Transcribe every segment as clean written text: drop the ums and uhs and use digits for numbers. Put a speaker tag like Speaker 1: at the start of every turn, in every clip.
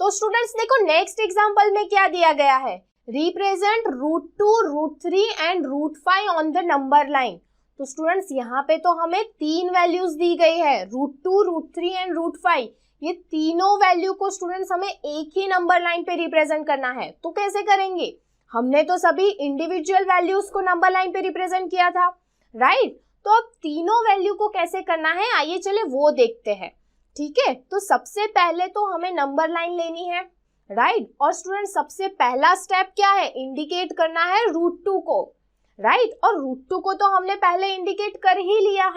Speaker 1: तो स्टूडेंट्स देखो next example में क्या दिया गया है, represent √2, √3 and √5 on the number line. तो स्टूडेंट्स यहाँ पे तो हमें 3 वैल्यूज दी गई है, √2, √3 एंड √5। ये तीनों वैल्यू को स्टूडेंट्स हमें एक ही नंबर लाइन पे रिप्रेजेंट करना है। तो कैसे करेंगे, हमने तो सभी इंडिविजुअल वैल्यूज को नंबर लाइन पे रिप्रेजेंट किया था, राइट। तो अब तीनों वैल्यू को कैसे करना है, आइए चले वो देखते हैं। ठीक है, तो सबसे पहले तो हमें नंबर लाइन लेनी है, राइट। और स्टूडेंट सबसे पहला स्टेप क्या है, इंडिकेट करना है √2 को, राइट। और √2 को तो हमने पहले इंडिकेट कर ही लिया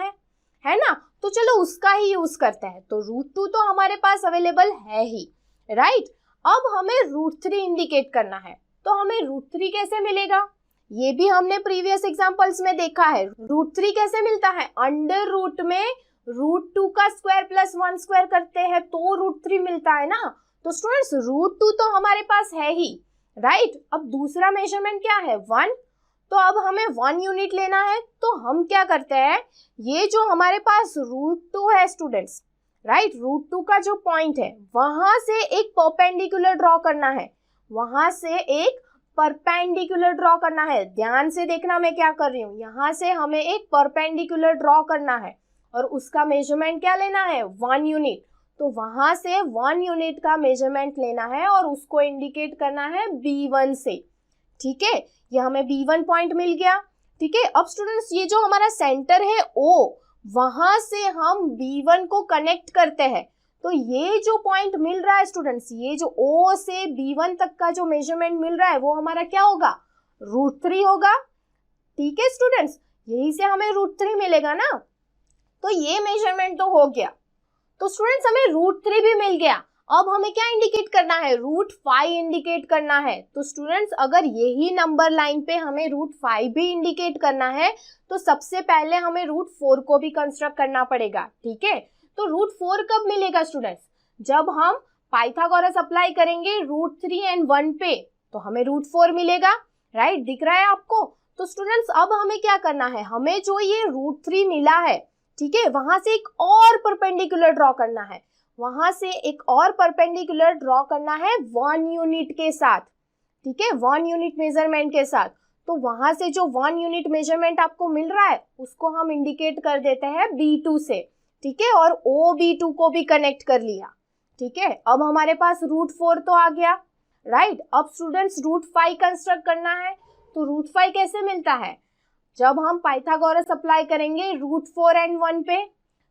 Speaker 1: है ना। तो चलो उसका ही यूज करते हैं। तो √2 तो हमारे पास अवेलेबल है ही, राइट। अब हमें √3 इंडिकेट करना है। तो हमें √3 कैसे मिलेगा, ये भी हमने प्रीवियस एग्जांपल्स में देखा है। √3 कैसे मिलता है, अंडर रूट में √2 का स्क्वायर प्लस 1 स्क्वायर करते हैं तो √3 मिलता है ना। तो स्टूडेंट्स √2 तो हमारे पास है ही, राइट। अब दूसरा मेजरमेंट क्या है, 1। तो अब हमें 1 यूनिट लेना है। तो हम क्या करते हैं, ये जो हमारे पास √2 है स्टूडेंट्स, राइट, √2 का जो पॉइंट है वहां से एक परपेंडिकुलर ड्रॉ करना है, वहां से एक परपेंडिकुलर ड्रॉ करना है। ध्यान से देखना मैं क्या कर रही हूँ, यहाँ से हमें एक परपेंडिकुलर ड्रॉ करना है और उसका मेजरमेंट क्या लेना है, 1 यूनिट। तो वहां से 1 यूनिट का मेजरमेंट लेना है और उसको इंडिकेट करना है B1 से। ठीक है, ये हमें B1 पॉइंट मिल गया। ठीक है, अब स्टूडेंट्स ये जो हमारा सेंटर है O, वहां से हम B1 को कनेक्ट करते हैं। तो ये जो पॉइंट मिल रहा है स्टूडेंट्स, ये जो O से B1 तक का जो मेजरमेंट मिल रहा है वो हमारा क्या होगा, √3 होगा। ठीक है स्टूडेंट्स, यही से हमें √3 मिलेगा ना। तो ये मेजरमेंट तो हो गया। तो स्टूडेंट्स हमें √3 भी मिल गया। अब हमें क्या इंडिकेट करना है, √5 इंडिकेट करना है। तो स्टूडेंट्स अगर यही नंबर लाइन पे हमें √5 भी इंडिकेट करना है तो सबसे पहले हमें √4 को भी कंस्ट्रक्ट करना पड़ेगा। ठीक है, तो √4 कब मिलेगा स्टूडेंट्स, जब हम पाइथागोरस अप्लाई करेंगे √3 एंड 1 पे तो हमें √4 मिलेगा, राइट। दिख रहा है आपको। तो स्टूडेंट्स अब हमें क्या करना है, हमें जो ये √3 मिला है, ठीक है, वहां से एक और परपेंडिकुलर ड्रॉ करना है, वहां से एक और परपेंडिकुलर ड्रॉ करना है 1 यूनिट के साथ। ठीक है, 1 यूनिट मेजरमेंट के साथ। तो वहां से जो 1 यूनिट मेजरमेंट आपको मिल रहा है उसको हम इंडिकेट कर देते हैं B2 से। ठीक है, और OB2 को भी कनेक्ट कर लिया। ठीक है, अब हमारे पास √4 तो आ गया, राइट। अब स्टूडेंट्स √5 कंस्ट्रक्ट करना है। तो √5 कैसे मिलता है, जब हम पाइथागोरस अप्लाई करेंगे √4 एंड 1 पे,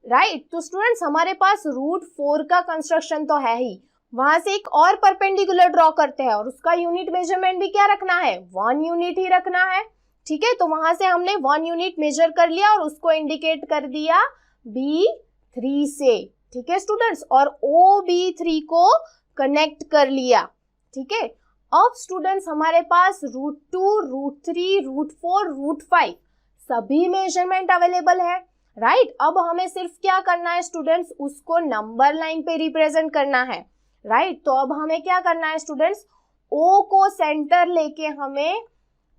Speaker 1: राइट। तो स्टूडेंट्स हमारे पास √4 का कंस्ट्रक्शन तो है ही, वहां से एक और परपेंडिकुलर ड्रॉ करते हैं और उसका यूनिट मेजरमेंट भी क्या रखना है, 1 यूनिट ही रखना है। ठीक है, तो वहां से हमने 1 यूनिट मेजर कर लिया और उसको इंडिकेट कर दिया B3 से। ठीक है स्टूडेंट्स, और OB3 को कनेक्ट कर लिया। ठीक है, अब स्टूडेंट्स हमारे पास √2, √3, √4, √5 सभी मेजरमेंट अवेलेबल है, राइट। अब हमें सिर्फ क्या करना है स्टूडेंट्स, उसको नंबर लाइन पे रिप्रेजेंट करना है, राइट। तो अब हमें क्या करना है स्टूडेंट्स, O को सेंटर लेके हमें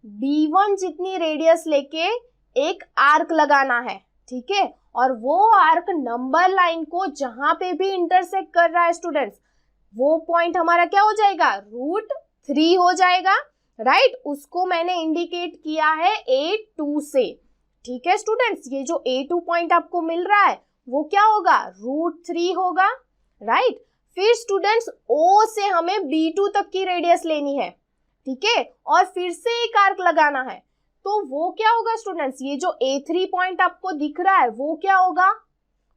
Speaker 1: B1 जितनी रेडियस लेके एक आर्क लगाना है। ठीक है, और वो आर्क नंबर लाइन को जहां पे भी इंटरसेक्ट कर रहा है स्टूडेंट्स, वो पॉइंट हमारा क्या हो जाएगा, √3 हो जाएगा, राइट। उसको मैंने इंडिकेट किया है A2 से। ठीक है स्टूडेंट्स, ये जो A2 पॉइंट आपको मिल रहा है वो क्या होगा, √3 होगा, राइट। फिर स्टूडेंट्स O से हमें B2 तक की रेडियस लेनी है। ठीक है, और फिर से एक आर्क लगाना है। तो वो क्या होगा स्टूडेंट्स, ये जो A3 पॉइंट आपको दिख रहा है वो क्या होगा,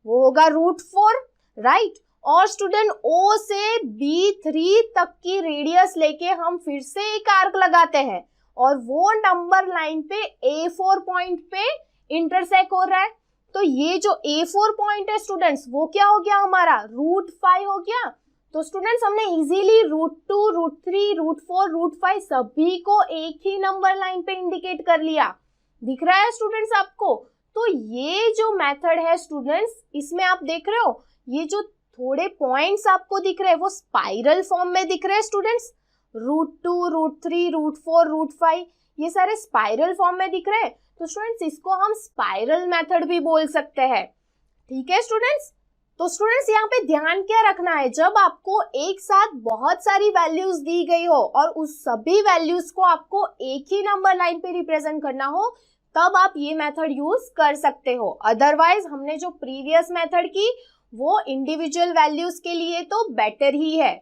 Speaker 1: वो होगा √4, राइट। और स्टूडेंट O से B3 तक की रेडियस लेके हम फिर से एक आर्क लगाते हैं और वो नंबर लाइन पे A4 पॉइंट पे इंटरसेक्ट हो रहा है। तो ये जो A4 पॉइंट है स्टूडेंट्स वो क्या हो गया हमारा, √5 हो गया। तो स्टूडेंट्स हमने इजीली √2, √3, √4, √5 सभी को एक ही नंबर लाइन पे इंडिकेट कर लिया। दिख रहा है स्टूडेंट्स आपको। तो ये जो मेथड है स्टूडेंट्स, इसमें आप देख रहे हो ये जो थोड़े पॉइंट्स आपको दिख रहे हैं वो स्पाइरल फॉर्म में दिख रहे हैं स्टूडेंट्स, √2, √3, √4, √5 ये सारे स्पाइरल फॉर्म में दिख रहे हैं। तो स्टूडेंट्स इसको हम स्पाइरल मेथड भी बोल सकते हैं। ठीक है स्टूडेंट्स, तो स्टूडेंट्स यहाँ पे ध्यान क्या रखना है, जब आपको एक साथ बहुत सारी वैल्यूज दी गई हो और उस सभी वैल्यूज को आपको एक ही नंबर लाइन पे रिप्रेजेंट करना हो, तब आप ये मेथड यूज कर सकते हो। अदरवाइज हमने जो प्रीवियस मेथड की वो इंडिविजुअल वैल्यूज के लिए तो बेटर ही है।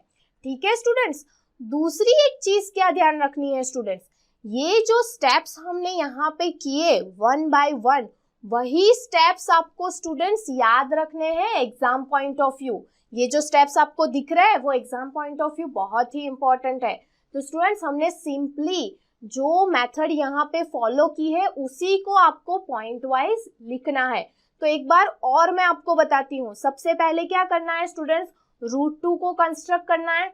Speaker 1: ठीक है स्टूडेंट्स, दूसरी एक चीज क्या ध्यान रखनी है स्टूडेंट्स, ये जो स्टेप्स हमने यहाँ पे किए वन बाय वन, वही स्टेप्स आपको स्टूडेंट्स याद रखने हैं एग्जाम पॉइंट ऑफ व्यू। ये जो स्टेप्स आपको दिख रहा है वो एग्जाम पॉइंट ऑफ व्यू बहुत ही इंपॉर्टेंट है। तो स्टूडेंट्स हमने सिंपली जो मेथड यहाँ पे फॉलो की है उसी को आपको पॉइंट वाइज लिखना है। तो एक बार और मैं आपको बताती हूँ। सबसे पहले क्या करना है स्टूडेंट्स, रूट 2 को कंस्ट्रक्ट करना है।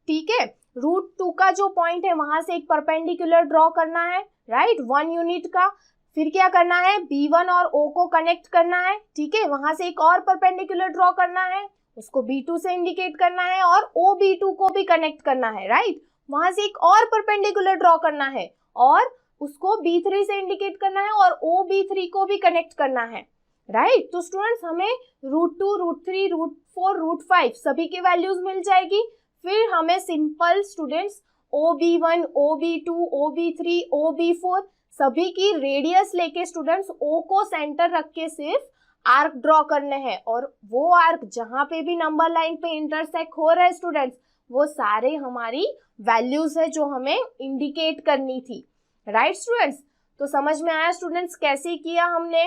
Speaker 1: ठीक है, रूट 2 का जो पॉइंट है वहां से एक परपेंडिकुलर ड्रॉ करना है, राइट, 1 यूनिट का। फिर क्या करना है, B1 और O को कनेक्ट करना है। ठीक है, वहां से एक और परपेंडिकुलर ड्रॉ करना है, उसको B2 से इंडिकेट करना है और OB2 को भी कनेक्ट करना है, राइट। वहां से एक और परपेंडिकुलर ड्रॉ करना है और उसको B3 से इंडिकेट करना है और OB3 को भी कनेक्ट करना है, राइट। तो स्टूडेंट्स हमें रूट 2, रूट 3, रूट 4, रूट 5 सभी की वैल्यूज मिल जाएगी। फिर हमें simple students OB1, OB2, OB3, OB4 सभी की रेडियस लेके स्टूडेंट्स O को सेंटर रख के सिर्फ आर्क ड्रॉ करने हैं और वो आर्क जहां पे भी नंबर लाइन पे इंटरसेक्ट हो रहा है स्टूडेंट्स, वो सारे हमारी वैल्यूज है जो हमें इंडिकेट करनी थी, राइट स्टूडेंट्स। तो समझ में आया स्टूडेंट्स कैसे किया हमने।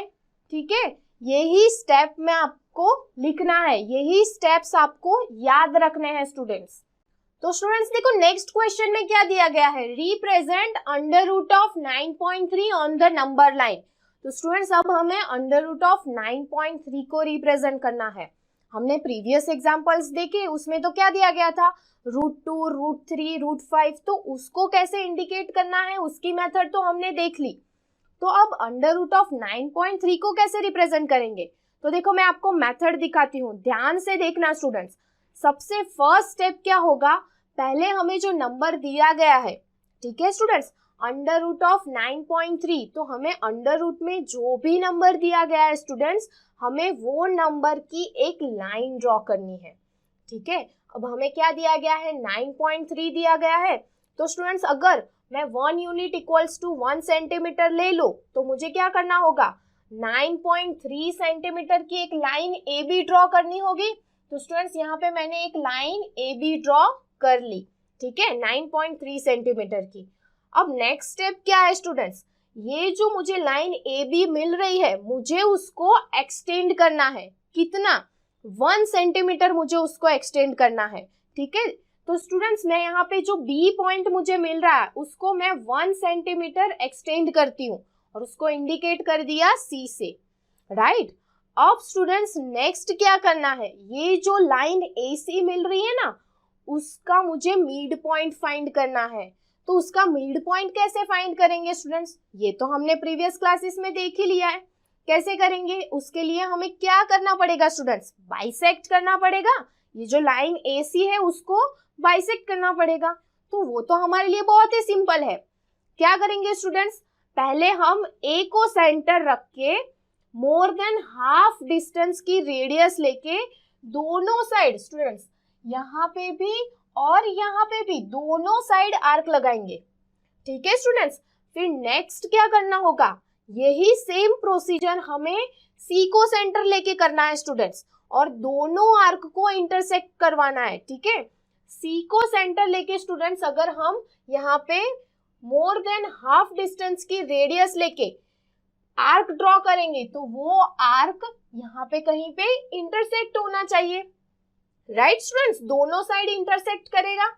Speaker 1: ठीक है, यही स्टेप में आपको लिखना है, यही स्टेप्स आपको याद रखने हैं स्टूडेंट्स। तो स्टूडेंट्स देखो नेक्स्ट क्वेश्चन में क्या दिया गया है, represent under root of 9.3 on the number line. तो स्टूडेंट्स अब हमें अंडर रूट ऑफ 9.3 को रिप्रेजेंट करना है। हमने प्रीवियस एग्जांपल्स देखे, उसमें तो क्या दिया गया था, रूट 2, रूट 3, रूट 5, तो उसको कैसे इंडिकेट करना है उसकी मेथड तो हमने देख ली। तो अब अंडर रूट ऑफ 9.3 को कैसे रिप्रेजेंट करेंगे, तो देखो मैं आपको मेथड दिखाती हूँ, ध्यान से देखना स्टूडेंट्स। सबसे फर्स्ट स्टेप क्या होगा, पहले हमें जो नंबर दिया गया है, ठीक है स्टूडेंट्स, अंडर रूट ऑफ 9.3, तो हमें अंडर रूट में जो भी नंबर दिया गया है स्टूडेंट्स, हमें वो नंबर की एक लाइन ड्रॉ करनी है। ठीक है, अब हमें क्या दिया गया है, 9.3 दिया गया है। तो स्टूडेंट्स अगर मैं 1 यूनिट इक्वल्स टू 1 सेंटीमीटर ले लो तो मुझे क्या करना होगा, 9.3 सेंटीमीटर की एक लाइन AB ड्रॉ करनी होगी। तो स्टूडेंट्स यहाँ पे मैंने एक लाइन AB ड्रॉ कर ली, ठीक है, 9.3 सेंटीमीटर की। अब नेक्स्ट स्टेप क्या है स्टूडेंट्स, ये जो मुझे लाइन AB मिल रही है मुझे उसको एक्सटेंड करना है, कितना, 1 सेंटीमीटर मुझे उसको एक्सटेंड करना है। ठीक है, तो स्टूडेंट्स मैं यहाँ पे जो B पॉइंट मुझे मिल रहा है उसको मैं 1 सेंटीमीटर एक्सटेंड करती हूँ और उसको इंडिकेट कर दिया C से, राइट। अब स्टूडेंट्स नेक्स्ट क्या करना है, ये जो लाइन AC मिल रही है ना उसका मुझे मिड पॉइंट फाइंड करना है। तो उसका मिड पॉइंट कैसे फाइंड करेंगे स्टूडेंट्स, ये तो हमने प्रीवियस क्लासेस में देख ही लिया है। कैसे करेंगे, उसके लिए हमें क्या करना पड़ेगा स्टूडेंट्स, बाइसेक्ट करना पड़ेगा। ये जो लाइन AC है उसको बाइसेक्ट करना पड़ेगा। तो वो तो हमारे लिए बहुत ही सिंपल है। क्या करेंगे स्टूडेंट्स, पहले हम A को सेंटर रख के मोर देन हाफ डिस्टेंस की रेडियस लेके दोनों साइड स्टूडेंट्स, यहाँ पे भी और यहाँ पे भी दोनों साइड आर्क लगाएंगे। ठीक है स्टूडेंट्स, फिर नेक्स्ट क्या करना होगा, यही सेम प्रोसीजर हमें C को सेंटर लेके करना है स्टूडेंट्स और दोनों आर्क को इंटरसेक्ट करवाना है। ठीक है, C को सेंटर लेके स्टूडेंट्स अगर हम यहाँ पे मोर देन हाफ डिस्टेंस की रेडियस लेके आर्क ड्रॉ करेंगे तो वो आर्क यहाँ पे कहीं पे इंटरसेक्ट होना चाहिए, राइट स्टूडेंट्स, दोनों साइड इंटरसेक्ट करेगा।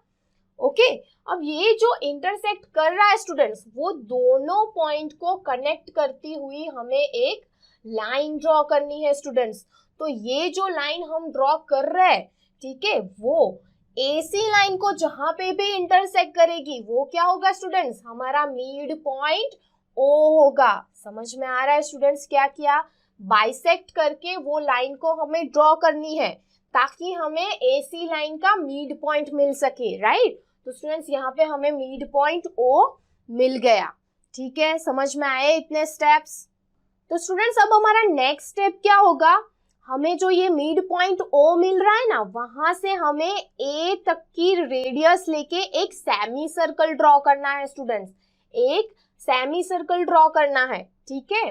Speaker 1: ओके, अब ये जो इंटरसेक्ट कर रहा है स्टूडेंट्स वो दोनों पॉइंट को कनेक्ट करती हुई हमें एक लाइन ड्रॉ करनी है स्टूडेंट्स। तो ये जो लाइन हम ड्रॉ कर रहे हैं, ठीक है, वो AC लाइन को जहां पे भी इंटरसेक्ट करेगी वो क्या होगा स्टूडेंट्स, हमारा मिड पॉइंट O होगा। समझ में आ रहा है स्टूडेंट्स क्या किया, बाइसेक्ट करके वो लाइन को हमें ड्रॉ करनी है ताकि हमें AC लाइन का मिड पॉइंट मिल सके, राइट। तो स्टूडेंट्स यहाँ पे हमें मिड पॉइंट O मिल गया। ठीक है, समझ में आए इतने स्टेप्स। तो स्टूडेंट्स अब हमारा नेक्स्ट स्टेप क्या होगा, हमें जो ये मिड पॉइंट O मिल रहा है ना, वहां से हमें A तक की रेडियस लेके एक सेमी सर्कल ड्रॉ करना है स्टूडेंट्स, एक सेमी सर्कल ड्रॉ करना है, ठीक है।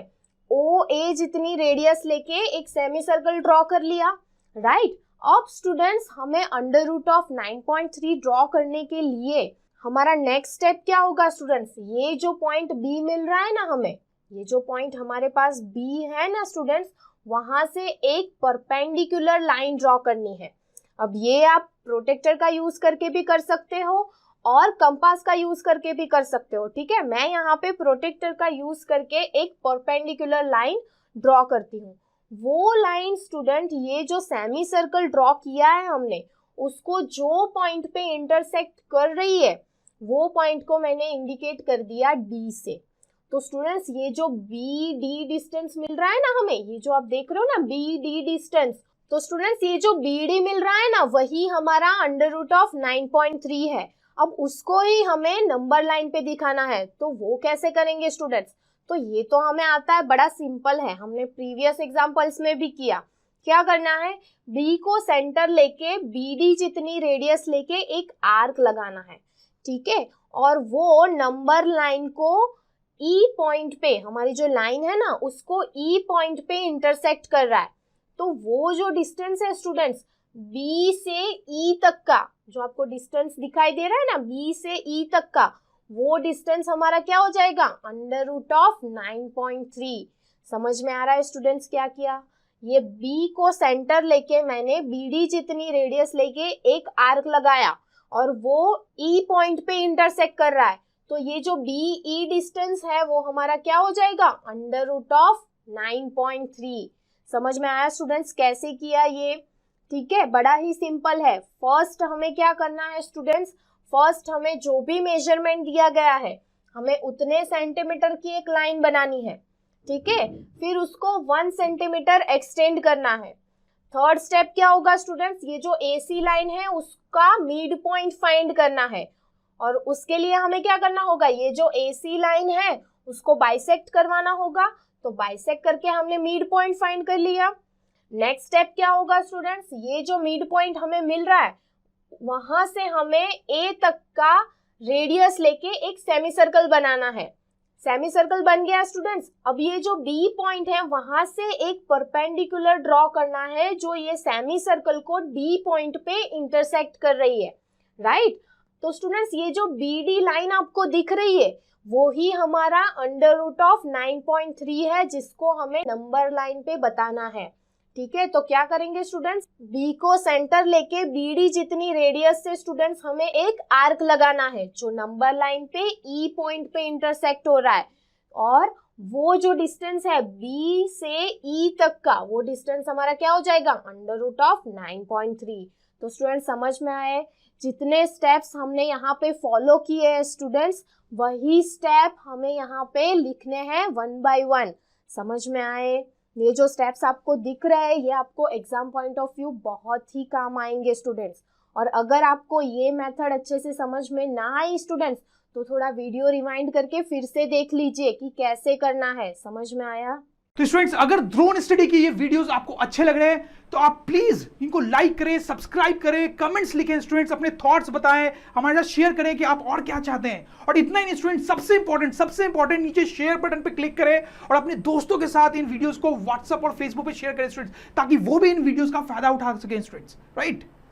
Speaker 1: OA जितनी रेडियस लेके एक सेमी सर्कल ड्रॉ कर लिया, राइट। अब स्टूडेंट्स हमें अंडर रूट ऑफ 9.3 ड्रॉ करने के लिए हमारा नेक्स्ट स्टेप क्या होगा स्टूडेंट्स, ये जो पॉइंट B मिल रहा है ना हमें, ये जो पॉइंट हमारे पास B है ना स्टूडेंट्स, वहां से एक परपेंडिकुलर लाइन ड्रॉ करनी है। अब ये आप प्रोटेक्टर का यूज करके भी कर सकते हो और कंपास का यूज करके भी कर सकते हो, ठीक है। मैं यहाँ पे प्रोटेक्टर का यूज करके एक परपेंडिकुलर लाइन ड्रॉ करती हूँ। वो लाइन स्टूडेंट, ये जो सेमी सर्कल ड्रॉ किया है हमने, उसको जो पॉइंट पे इंटरसेक्ट कर रही है, वो पॉइंट को मैंने इंडिकेट कर दिया D से। तो स्टूडेंट्स ये जो BD डिस्टेंस मिल रहा है ना हमें, ये जो आप देख रहे हो ना BD डिस्टेंस, तो स्टूडेंट्स ये जो BD मिल रहा है ना, वही हमारा अंडर रूट ऑफ 9.3 है। अब उसको ही हमें नंबर लाइन पे दिखाना है, तो वो कैसे करेंगे स्टूडेंट्स, तो ये तो हमें आता है, बड़ा सिंपल है, हमने प्रीवियस एग्जांपल्स में भी किया। क्या करना है, B को सेंटर लेके BD जितनी रेडियस लेके एक आर्क लगाना है, ठीक है। और वो नंबर लाइन को E पॉइंट पे, हमारी जो लाइन है ना उसको E पॉइंट पे इंटरसेक्ट कर रहा है। तो वो जो डिस्टेंस है स्टूडेंट्स B से E तक का, जो आपको डिस्टेंस दिखाई दे रहा है ना B से E तक का, वो डिस्टेंस हमारा क्या हो जाएगा, अंडर रूट ऑफ 9.3। समझ में आ रहा है स्टूडेंट्स क्या किया, ये B को सेंटर लेके मैंने BD जितनी रेडियस लेके एक आर्क लगाया और वो E पॉइंट पे इंटरसेक्ट कर रहा है। तो ये जो BE डिस्टेंस है वो हमारा क्या हो जाएगा, अंडर रूट ऑफ 9.3। समझ में आया स्टूडेंट्स कैसे किया ये, ठीक है, बड़ा ही सिंपल है। फर्स्ट हमें क्या करना है स्टूडेंट्स, फर्स्ट हमें जो भी मेजरमेंट दिया गया है, हमें उतने सेंटीमीटर की एक लाइन बनानी है, ठीक है। फिर उसको 1 सेंटीमीटर एक्सटेंड करना है। थर्ड स्टेप क्या होगा स्टूडेंट्स, ये जो AC लाइन है उसका मिड पॉइंट फाइंड करना है, और उसके लिए हमें क्या करना होगा, ये जो AC लाइन है उसको बाइसेक्ट करवाना होगा। तो बाइसेक्ट करके हमने मिड पॉइंट फाइंड कर लिया। नेक्स्ट स्टेप क्या होगा स्टूडेंट्स, ये जो मिड पॉइंट हमें मिल रहा है वहां से हमें A तक का रेडियस लेके एक सेमी सर्कल बनाना है। सेमी सर्कल बन गया स्टूडेंट्स। अब ये जो B पॉइंट है वहां से एक परपेंडिकुलर ड्रॉ करना है जो ये सेमी सर्कल को D पॉइंट पे इंटरसेक्ट कर रही है, राइट। तो स्टूडेंट्स ये जो BD लाइन आपको दिख रही है वो ही हमारा अंडर रूट ऑफ 9.3 है, जिसको हमें नंबर लाइन पे बताना है, ठीक है। तो क्या करेंगे स्टूडेंट्स, B को सेंटर लेके BD जितनी रेडियस से स्टूडेंट्स हमें एक आर्क लगाना है जो नंबर लाइन पे E पॉइंट पे इंटरसेक्ट हो रहा है, और वो जो डिस्टेंस है B से E तक का, वो डिस्टेंस हमारा क्या हो जाएगा, अंडर रूट ऑफ 9.3। तो स्टूडेंट्स समझ में आए, जितने स्टेप्स हमने यहाँ पे फॉलो किए हैं स्टूडेंट्स, वही स्टेप हमें यहाँ पे लिखने हैं 1 by 1। समझ में आए, ये जो स्टेप्स आपको दिख रहे हैं ये आपको एग्जाम पॉइंट ऑफ व्यू बहुत ही काम आएंगे स्टूडेंट्स। और अगर आपको ये मेथड अच्छे से समझ में ना आई स्टूडेंट्स, तो थोड़ा वीडियो रिवाइंड करके फिर से देख लीजिए कि कैसे करना है। समझ में आया?
Speaker 2: तो स्टूडेंट्स अगर ड्रोन स्टडी के ये वीडियोस आपको अच्छे लग रहे हैं तो आप प्लीज इनको लाइक करें, सब्सक्राइब करें, कमेंट्स लिखें स्टूडेंट्स, अपने थॉट्स बताएं, हमारे साथ शेयर करें कि आप और क्या चाहते हैं। और इतना ही नहीं स्टूडेंट्स, सबसे इंपॉर्टेंट नीचे शेयर बटन पे क्लिक करें और अपने दोस्तों के साथ इन वीडियोस को व्हाट्सएप और फेसबुक पे शेयर करें स्टूडेंट्स, ताकि वो भी इन वीडियोस का फायदा उठा सकें स्टूडेंट्स, राइट।